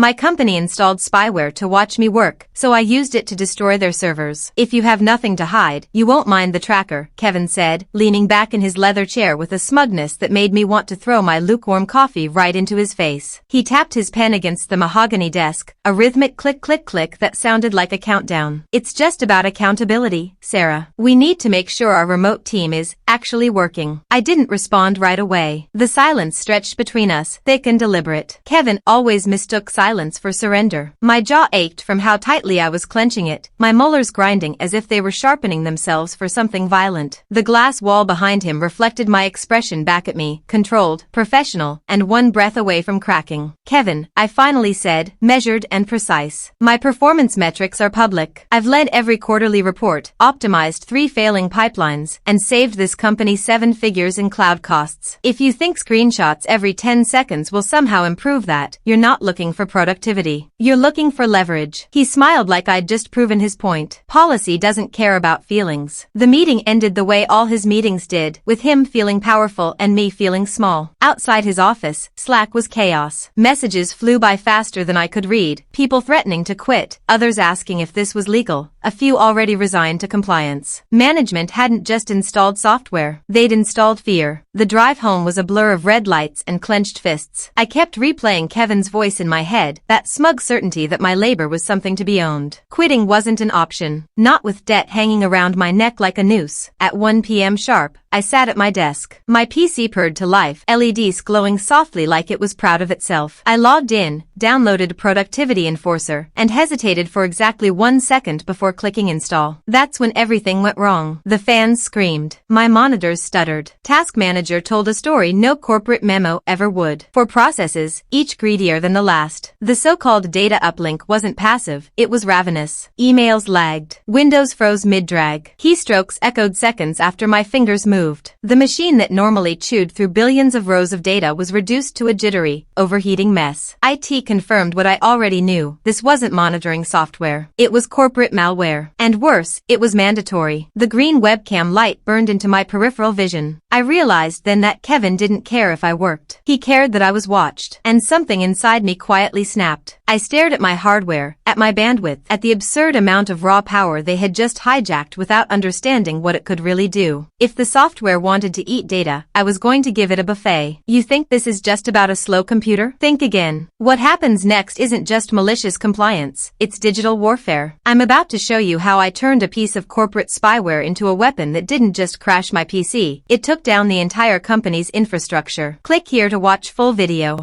My company installed spyware to watch me work, so I used it to destroy their servers. If you have nothing to hide, you won't mind the tracker, Kevin said, leaning back in his leather chair with a smugness that made me want to throw my lukewarm coffee right into his face. He tapped his pen against the mahogany desk, a rhythmic click-click-click that sounded like a countdown. It's just about accountability, Sarah. We need to make sure our remote team is actually working. I didn't respond right away. The silence stretched between us, thick and deliberate. Kevin always mistook silence for surrender. My jaw ached from how tightly I was clenching it, my molars grinding as if they were sharpening themselves for something violent. The glass wall behind him reflected my expression back at me, controlled, professional, and one breath away from cracking. Kevin, I finally said, measured and precise. My performance metrics are public. I've led every quarterly report, optimized 3 failing pipelines, and saved this company 7 figures in cloud costs. If you think screenshots every 10 seconds will somehow improve that, you're not looking for productivity. You're looking for leverage. He smiled like I'd just proven his point. Policy doesn't care about feelings. The meeting ended the way all his meetings did, with him feeling powerful and me feeling small. Outside his office, Slack was chaos. Messages flew by faster than I could read, people threatening to quit, others asking if this was legal, a few already resigned to compliance. Management hadn't just installed software, they'd installed fear. The drive home was a blur of red lights and clenched fists. I kept replaying Kevin's voice in my head, that smug certainty that my labor was something to be owned. Quitting wasn't an option, not with debt hanging around my neck like a noose. At 1 p.m. sharp, I sat at my desk. My PC purred to life, LEDs glowing softly like it was proud of itself. I logged in, downloaded Productivity Enforcer, and hesitated for exactly 1 second before clicking install. That's when everything went wrong. The fans screamed. My monitors stuttered. Task Manager told a story no corporate memo ever would. For processes, each greedier than the last. The so-called data uplink wasn't passive, it was ravenous. Emails lagged. Windows froze mid-drag. Keystrokes echoed seconds after my fingers moved. The machine that normally chewed through billions of rows of data was reduced to a jittery, overheating mess. IT confirmed what I already knew. This wasn't monitoring software. It was corporate malware. And worse, it was mandatory. The green webcam light burned into my peripheral vision. I realized then that Kevin didn't care if I worked. He cared that I was watched. And something inside me quietly snapped. I stared at my hardware, at my bandwidth, at the absurd amount of raw power they had just hijacked without understanding what it could really do. If the software wanted to eat data, I was going to give it a buffet. You think this is just about a slow computer? Think again. What happens next isn't just malicious compliance, it's digital warfare. I'm about to show you how I turned a piece of corporate spyware into a weapon that didn't just crash my PC, it took down the entire company's infrastructure. Click here to watch full video.